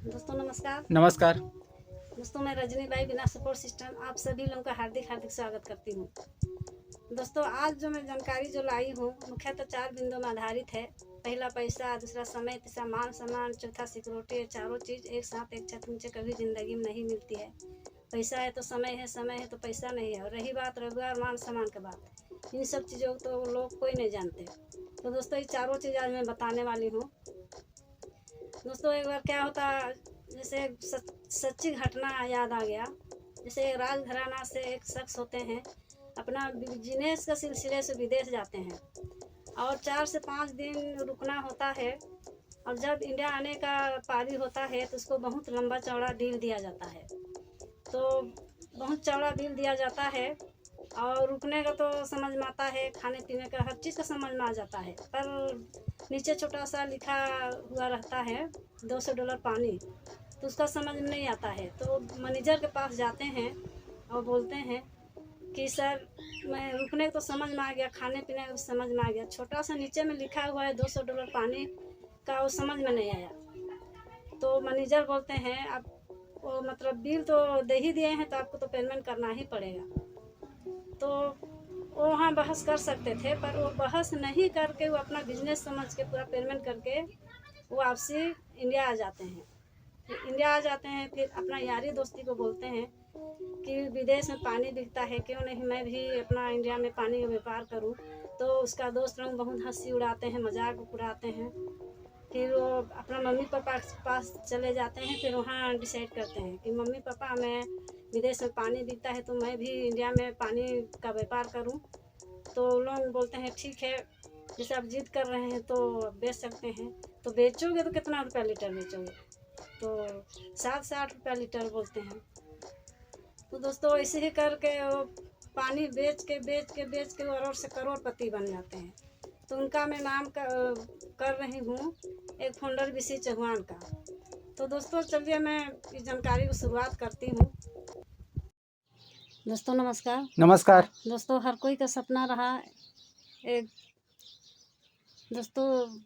दोस्तों नमस्कार। नमस्कार। दोस्तों मैं रजनी बाई बिना सपोर्ट सिस्टम आप सभी लोगों का हार्दिक स्वागत करती हूँ। दोस्तों आज जो मैं जानकारी लाई हूँ मुख्यतः 4 बिंदुओं में आधारित है। पहला पैसा, दूसरा समय, तीसरा मान सम्मान, चौथा सिक्योरिटी। चारों चीज़ एक साथ एक छत नीचे कभी ज़िंदगी में नहीं मिलती है। पैसा है तो समय है, समय है तो पैसा नहीं है। और रही बात रोजगार, मान सम्मान की बात, इन सब चीज़ों को तो लोग कोई नहीं जानते। तो दोस्तों ये चारों चीज़ आज मैं बताने वाली हूँ। दोस्तों एक बार क्या होता, जैसे सच्ची घटना याद आ गया। जैसे राजघराना से एक शख्स होते हैं, अपना बिजनेस का सिलसिले से विदेश जाते हैं और 4 से 5 दिन रुकना होता है। और जब इंडिया आने का पारी होता है तो उसको बहुत लंबा चौड़ा डील दिया जाता है। तो बहुत चौड़ा डील दिया जाता है और रुकने का तो समझ में आता है, खाने पीने का हर चीज़ का समझ में आ जाता है। पर नीचे छोटा सा लिखा हुआ रहता है $200 पानी, तो उसका समझ में नहीं आता है। तो मैनेजर के पास जाते हैं और बोलते हैं कि सर मैं रुकने को तो समझ में आ गया, खाने पीने का समझ में आ गया, छोटा सा नीचे में लिखा हुआ है $200 पानी का, वो समझ में नहीं आया। तो मैनेजर बोलते हैं आप वो मतलब बिल तो दे ही दिए हैं तो आपको तो पेमेंट करना ही पड़ेगा। तो वो वहाँ बहस कर सकते थे, पर वो बहस नहीं करके वो अपना बिजनेस समझ के पूरा पेमेंट करके वो वापसी इंडिया आ जाते हैं। इंडिया आ जाते हैं, फिर अपना यारी दोस्ती को बोलते हैं कि विदेश में पानी बिकता है, क्यों नहीं मैं भी अपना इंडिया में पानी का व्यापार करूं। तो उसका दोस्त लोग बहुत हंसी उड़ाते हैं, मजाक उड़ाते हैं। फिर वो अपना मम्मी पापा के पास चले जाते हैं। फिर वहाँ डिसाइड करते हैं कि मम्मी पापा मैं विदेश में पानी बिकता है तो मैं भी इंडिया में पानी का व्यापार करूं। तो लोग बोलते हैं ठीक है, जैसे आप जिद कर रहे हैं तो बेच सकते हैं। तो बेचोगे तो कितना रुपया लीटर बेचोगे? तो 7 से 8 रुपया लीटर बोलते हैं। तो दोस्तों ऐसे ही करके वो पानी बेच के वो अरब से करोड़पति बन जाते हैं। तो उनका मैं नाम कर रही हूँ, एक फाउंडर BC चौहान का। तो दोस्तों चलिए मैं इस जानकारी को शुरुआत करती हूँ। दोस्तों नमस्कार। नमस्कार। दोस्तों हर कोई का सपना रहा एक दोस्तों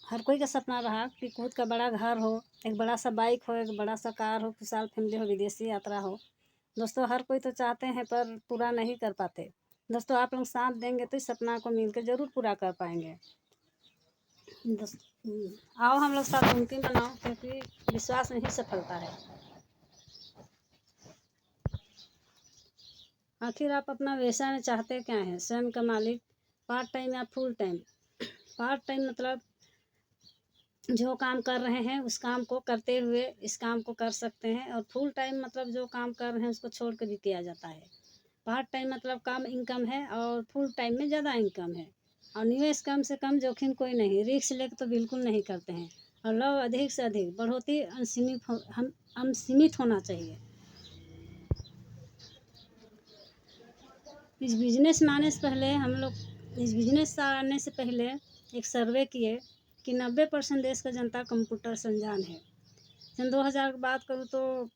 हर कोई का सपना रहा कि खुद का बड़ा घर हो, एक बड़ा सा बाइक हो, एक बड़ा सा कार हो, खुशहाल फैमिली हो, विदेशी यात्रा हो। दोस्तों हर कोई तो चाहते हैं पर पूरा नहीं कर पाते। दोस्तों आप लोग साथ देंगे तो इस सपना को मिलकर ज़रूर पूरा कर पाएंगे। आओ हम लोग साथ मुमकिन बनाओ, क्योंकि विश्वास में ही सफलता है। आखिर आप अपना व्यवसाय में चाहते क्या हैं? स्वयं का मालिक, पार्ट टाइम या फुल टाइम? पार्ट टाइम मतलब जो काम कर रहे हैं उस काम को करते हुए इस काम को कर सकते हैं। और फुल टाइम मतलब जो काम कर रहे हैं उसको छोड़ कर भी किया जाता है। पार्ट टाइम मतलब कम इनकम है और फुल टाइम में ज़्यादा इनकम है। और निवेश कम से कम, जोखिम कोई नहीं, रिस्क लेकर तो बिल्कुल नहीं करते हैं। और लाभ अधिक से अधिक, बढ़ोतरी असीमित होना चाहिए। इस बिजनेस में आने से पहले इस बिजनेस आने से पहले एक सर्वे किए कि 90% देश का जनता कंप्यूटर से अनजान है। सन 2000 की बात करूँ तो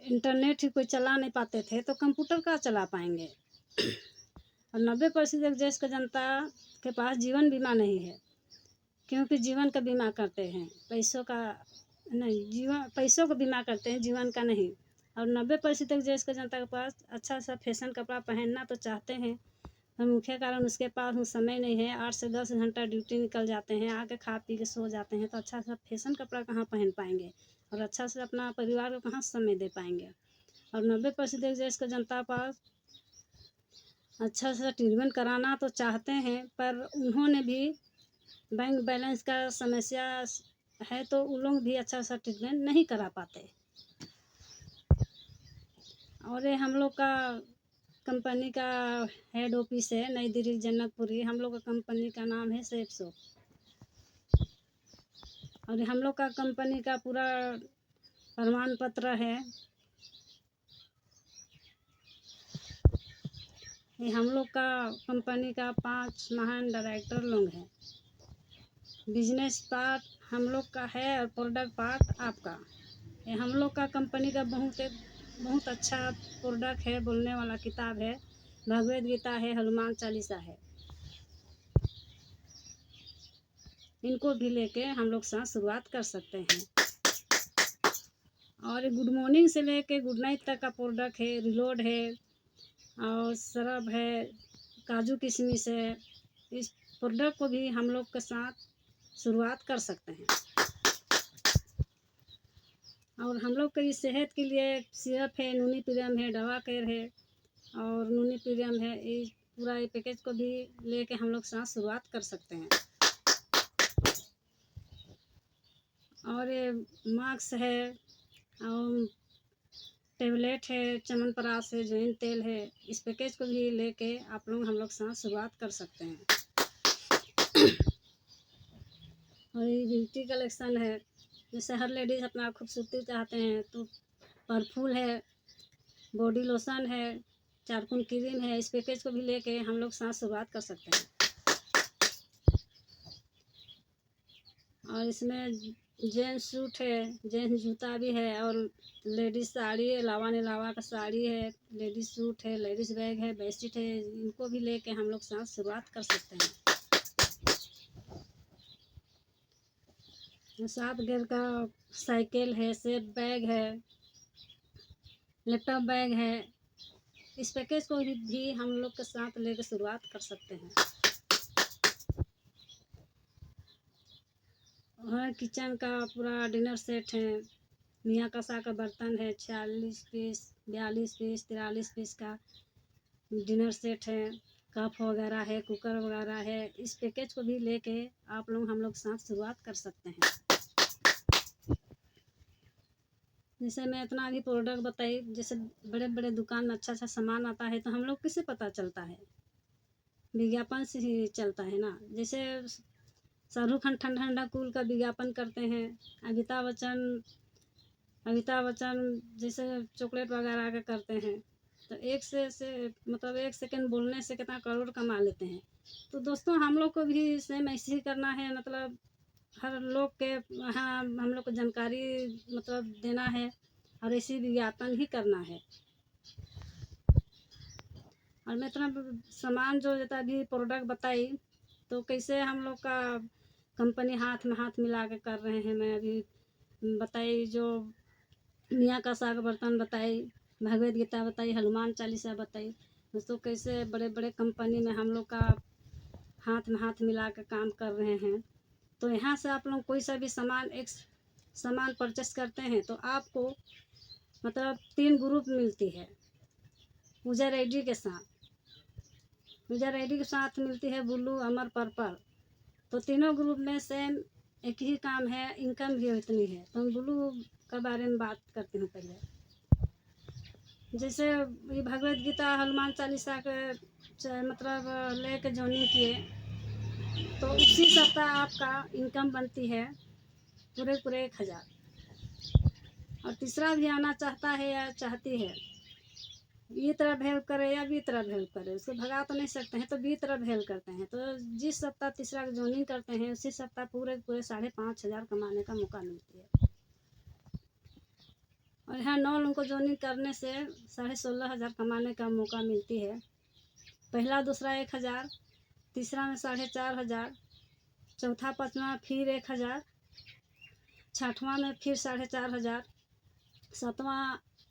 इंटरनेट ही कोई चला नहीं पाते थे, तो कंप्यूटर का चला पाएंगे। और 90% देश का जनता के पास जीवन बीमा नहीं है, क्योंकि जीवन का बीमा करते हैं, पैसों का बीमा करते हैं, जीवन का नहीं। और 90% देश का जनता के पास अच्छा सा फैशन कपड़ा पहनना तो चाहते हैं, पर मुख्य कारण उसके पास समय नहीं है। 8 से 10 घंटा ड्यूटी निकल जाते हैं, आके खा पी के सो जाते हैं, तो अच्छा सा फैशन कपड़ा कहाँ पहन पाएंगे और अच्छा से अपना परिवार को कहाँ समय दे पाएंगे। और 90% देश का जनता पास अच्छा सा ट्रीटमेंट कराना तो चाहते हैं, पर उन्होंने भी बैंक बैलेंस का समस्या है, तो उन लोग भी अच्छा सा ट्रीटमेंट नहीं करा पाते। और ये हम लोग का कंपनी का हेड ऑफिस है नई दिल्ली जनकपुरी। हम लोग का कंपनी का नाम है सेप्सो। और हम लोग का कंपनी का पूरा प्रमाण पत्र है। ये हम लोग का कंपनी का 5 महान डायरेक्टर लोग हैं। बिजनेस पार्ट हम लोग का है और प्रोडक्ट पार्ट आपका। ये हम लोग का कंपनी का बहुत अच्छा प्रोडक्ट है, बोलने वाला किताब है, भगवद गीता है, हनुमान चालीसा है। इनको भी लेके हम लोग साथ शुरुआत कर सकते हैं। सारे गुड मॉर्निंग से लेके गुड नाइट तक का प्रोडक्ट है, रिलोड है और सरब है, काजू किशमिश है। इस प्रोडक्ट को भी हम लोग के साथ शुरुआत कर सकते हैं। और हम लोग की सेहत के लिए सिरप है, नूनी पीरियम है, दवा केयर है और नूनी पीरियम है। इस पूरा ये पैकेज को भी लेके हम लोग साथ शुरुआत कर सकते हैं। और ये मास्क है और टेबलेट है, च्यवनप्राश है, जैन तेल है। इस पैकेज को भी लेके आप लोग हम लोग साथ शुरुआत कर सकते हैं। और ये ब्यूटी कलेक्शन है, जैसे हर लेडीज़ अपना खूबसूरती चाहते हैं तो परफ्यूम है, बॉडी लोशन है, चारकोल क्रीम है। इस पैकेज को भी लेके हम लोग साथ शुरुआत कर सकते हैं। और इसमें जेंट्स सूट है, जेंट्स जूता भी है और लेडीज़ साड़ी है, लावा का साड़ी है, लेडीज़ सूट है, लेडीज़ बैग है, बेडशीट है। इनको भी लेके हम लोग साथ शुरुआत कर सकते हैं। 7 गियर का साइकिल है, सेफ बैग है, लैपटॉप बैग है। इस पैकेज को भी हम लोग के साथ लेकर शुरुआत कर सकते हैं। और किचन का पूरा डिनर सेट है, मियाँ कसा का बर्तन है, 46 पीस, 42 पीस, 43 पीस का डिनर सेट है, कप वगैरह है, कुकर वगैरह है। इस पैकेज को भी लेके आप लोग हम लोग साथ शुरुआत कर सकते हैं। जैसे मैं इतना भी प्रोडक्ट बताई, जैसे बड़े बड़े दुकान में अच्छा सामान आता है तो हम लोग किससे पता चलता है? विज्ञापन से ही चलता है ना। जैसे शाहरुख खान ठंडा ठंडा कूल का विज्ञापन करते हैं, अमिताभ बच्चन जैसे चॉकलेट वगैरह का करते हैं, तो एक मतलब 1 सेकंड बोलने से कितना करोड़ कमा लेते हैं। तो दोस्तों हम लोग को भी सेम ऐसे ही करना है, मतलब हर लोग के यहाँ हम लोग को जानकारी मतलब देना है और ऐसे विज्ञापन ही करना है। और मैं इतना सामान जो जितना भी प्रोडक्ट बताई, तो कैसे हम लोग का कंपनी हाथ में हाथ मिला के कर रहे हैं। मैं अभी बताई, जो मियाँ का साग बर्तन बताई, भगवद गीता बताई, हनुमान चालीसा बताई। दोस्तों कैसे बड़े बड़े कंपनी में हम लोग का हाथ में हाथ मिला के काम कर रहे हैं। तो यहाँ से आप लोग कोई सा भी सामान परचेस करते हैं तो आपको मतलब 3 ग्रुप मिलती है यूजर आईडी के साथ। यूजर आईडी के साथ मिलती है ब्लू, अमर, पर्पल। तो तीनों ग्रुप में सेम एक ही काम है, इनकम भी उतनी है। तो हम ब्लू के बारे में बात करती हूँ पहले। जैसे ये भगवद गीता, हनुमान चालीसा के मतलब लेके ज्वाइनिंग किए तो उसी सप्ताह आपका इनकम बनती है पूरे 1000। और तीसरा भी आना चाहता है या चाहती है, ये तरफ हेल्प करे या बी तरफ हेल्प करे, उसको भगा तो नहीं सकते हैं तो बी तरफ हेल्प करते हैं। तो जिस सप्ताह तीसरा ज्वाइनिंग करते हैं उसी सप्ताह पूरे 5,500 कमाने का मौका मिलती है। और यहाँ 9 लोगों को ज्वाइनिंग करने से 16,500 कमाने का मौका मिलती है। पहला दूसरा 1000, तीसरा में 4,500, चौथा पाँचवा फिर 1000, छठवां में फिर 4,500, सातवां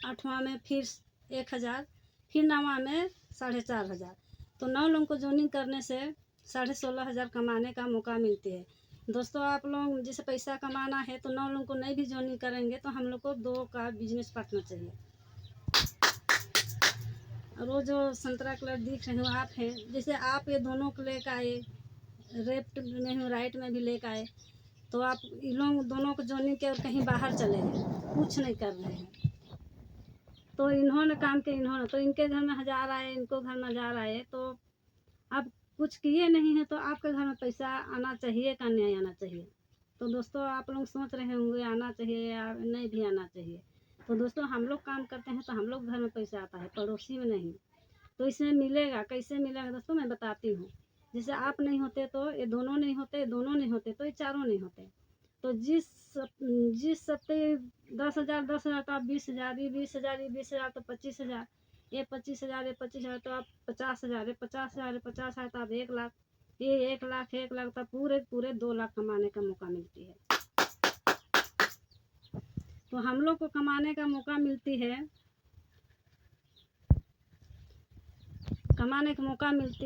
आठवां में फिर 1000, फिर नौवां में 4,500। तो 9 लोगों को ज्वाइनिंग करने से 16,500 कमाने का मौका मिलती है। दोस्तों आप लोग जैसे पैसा कमाना है तो 9 लोगों को नहीं भी ज्वाइनिंग करेंगे तो हम लोग को 2 का बिजनेस पार्टनर चाहिए। और वो जो संतरा कलर दिख रहे हो आप हैं, जैसे आप ये दोनों को लेकर आए, लेफ्ट में हूँ राइट में भी लेकर आए, तो आप इन लोग दोनों को ज्वाइनिंग के और कहीं बाहर चले गए, कुछ नहीं कर रहे हैं, तो इन्होंने काम किया, इन्होंने तो इनके घर में 1000 आए, इनको घर में 1000 आए, तो आप कुछ किए नहीं हैं तो आपके घर में पैसा आना चाहिए का नहीं आना चाहिए। तो दोस्तों आप लोग सोच रहे होंगे आना चाहिए या नहीं भी आना चाहिए। तो दोस्तों हम लोग काम करते हैं तो हम लोग घर में पैसा आता है, पड़ोसी में नहीं। तो इसमें मिलेगा, कैसे मिलेगा दोस्तों मैं बताती हूँ। जैसे आप नहीं होते तो ये दोनों नहीं होते, दोनों नहीं होते तो ये चारों नहीं होते। तो जिस सप्ताह 10,000 तो आप 20,000, ये 20,000, ये 20,000 तो 25,000, ये 25,000, ये 25,000 तो आप 50,000, ये 50,000, ये 50,000 तो आप 1,00,000, ये 1,00,000 तो पूरे 2 लाख कमाने का मौका मिलती है। तो हम लोग को कमाने का मौका मिलती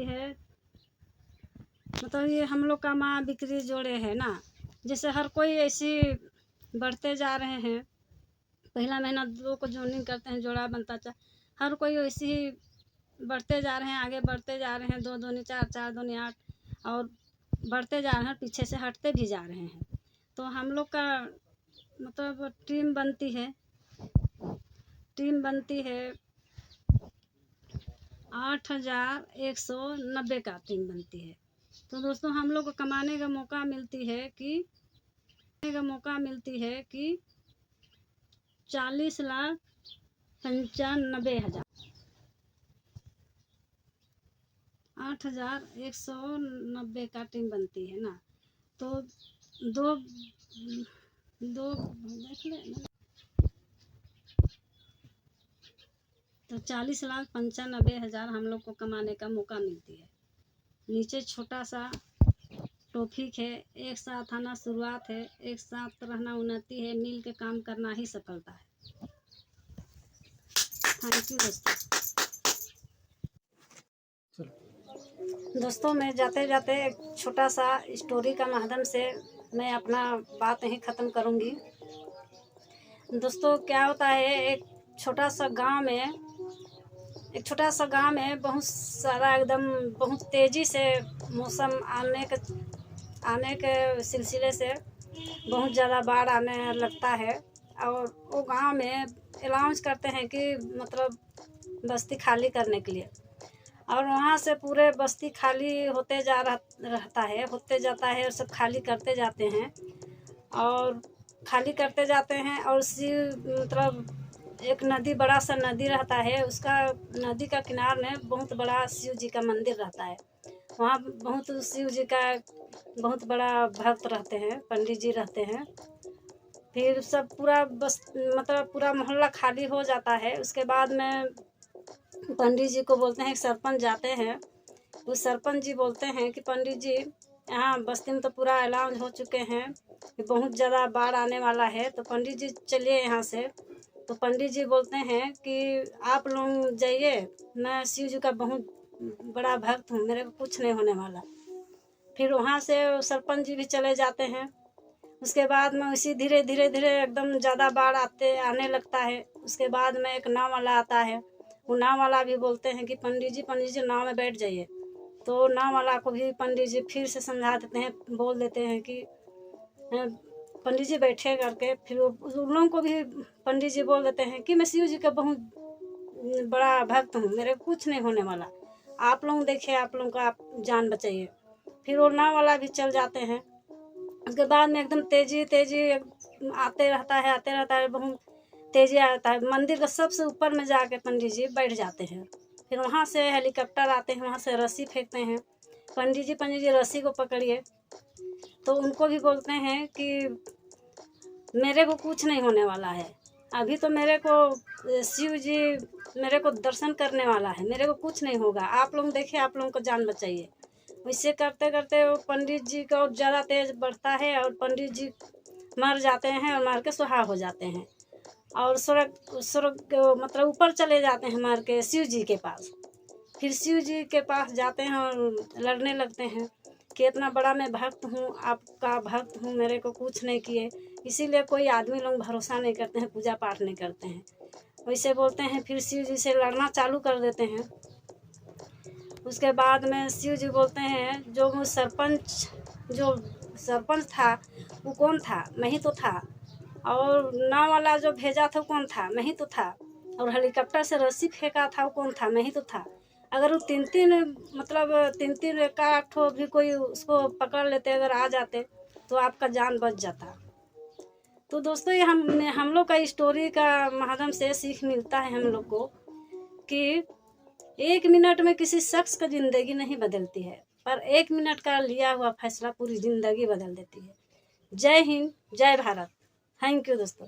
है, मतलब ये हम लोग का माँ बिक्री जोड़े है ना। जैसे हर कोई ऐसी बढ़ते जा रहे हैं, पहला महीना 2 को जॉइनिंग करते हैं, जोड़ा बनता हर कोई वैसे ही बढ़ते जा रहे हैं, आगे बढ़ते जा रहे हैं। 2 दूनी 4, 4 दूनी 8 और बढ़ते जा रहे हैं, पीछे से हटते भी जा रहे हैं। तो हम लोग का मतलब टीम बनती है 8,190 का टीम बनती है। तो दोस्तों हम लोग को कमाने का मौका मिलती है कि 40,95,000 8,190 का टीम बनती है ना। तो दो देख ले, तो 40,95,000 हम लोग को कमाने का मौका मिलती है। नीचे छोटा सा टॉपिक है, एक साथ आना शुरुआत है, एक साथ रहना उन्नति है, मिल के काम करना ही सफलता है। थैंक यू दोस्तों। मैं जाते जाते एक छोटा सा स्टोरी का माध्यम से मैं अपना बात यहीं ख़त्म करूँगी। दोस्तों क्या होता है, एक छोटा सा गांव में बहुत सारा एकदम बहुत तेज़ी से मौसम आने के सिलसिले से बहुत ज़्यादा बाढ़ आने लगता है। और वो गांव में अनाउंस करते हैं कि मतलब बस्ती खाली करने के लिए, और वहाँ से पूरे बस्ती खाली होते जाता है और सब खाली करते जाते हैं और उसी मतलब एक नदी, बड़ा सा नदी रहता है, उसका नदी का किनार में बहुत बड़ा शिव जी का मंदिर रहता है। वहाँ बहुत शिव जी का बहुत बड़ा भक्त रहते हैं, पंडित जी रहते हैं। फिर सब पूरा मोहल्ला खाली हो जाता है। उसके बाद में पंडित जी को बोलते हैं, सरपंच जाते हैं। उस सरपंच जी बोलते हैं कि पंडित जी, यहाँ बस्ती में तो पूरा ऐलान हो चुके हैं कि बहुत ज़्यादा बाढ़ आने वाला है, तो पंडित जी चलिए यहाँ से। तो पंडित जी बोलते हैं कि आप लोग जाइए, मैं शिव जी का बहुत बड़ा भक्त हूँ, मेरे को कुछ नहीं होने वाला। फिर वहाँ से सरपंच जी भी चले जाते हैं। उसके बाद में उसी धीरे एकदम ज़्यादा बाढ़ आने लगता है। उसके बाद में एक नाव वाला आता है। वो नाव वाला भी बोलते हैं कि पंडित जी नाव में बैठ जाइए। तो नाव वाला को भी पंडित जी फिर से समझा देते हैं, बोल देते हैं कि पंडित जी बैठे करके। फिर उन लोगों को भी पंडित जी बोल देते हैं कि मैं शिव जी का बहुत बड़ा भक्त हूँ, मेरे को कुछ नहीं होने वाला, आप लोग देखिए, आप लोगों का आप जान बचाइए। फिर वो नाव वाला भी चल जाते हैं। उसके बाद में एकदम तेजी आते रहता है, बहुत तेजी आता है। मंदिर का सबसे ऊपर में जाके पंडित जी बैठ जाते हैं। फिर वहाँ से हेलीकॉप्टर आते हैं, वहाँ से रस्सी फेंकते हैं। पंडित जी रस्सी को पकड़िए। तो उनको भी बोलते हैं कि मेरे को कुछ नहीं होने वाला है, अभी तो मेरे को शिव जी मेरे को दर्शन करने वाला है, मेरे को कुछ नहीं होगा, आप लोग देखिए, आप लोगों को जान बचाइए। वैसे करते करते वो पंडित जी का ज़्यादा तेज बढ़ता है और पंडित जी मर जाते हैं और मार के सुहा हो जाते हैं और स्वर्ग मतलब ऊपर चले जाते हैं मार के शिव जी के पास। फिर शिव जी के पास जाते हैं और लड़ने लगते हैं कि इतना बड़ा मैं भक्त हूँ, आपका भक्त हूँ, मेरे को कुछ नहीं किए। इसीलिए कोई आदमी लोग भरोसा नहीं करते हैं, पूजा पाठ नहीं करते हैं, वैसे बोलते हैं। फिर शिव जी से लड़ना चालू कर देते हैं। उसके बाद में शिव जी बोलते हैं, जो सरपंच था वो कौन था, मैं ही तो था, और नाव वाला जो भेजा था कौन था, मैं ही तो था, और हेलीकॉप्टर से रस्सी फेंका था वो कौन था, मैं ही तो था। अगर वो तीन का ठो भी कोई उसको पकड़ लेते, अगर आ जाते तो आपका जान बच जाता। तो दोस्तों ये हम लोग का स्टोरी का माध्यम से सीख मिलता है हम लोग को कि 1 मिनट में किसी शख्स का ज़िंदगी नहीं बदलती है, पर 1 मिनट का लिया हुआ फैसला पूरी ज़िंदगी बदल देती है। जय हिंद, जय भारत। थैंक यू दोस्तों।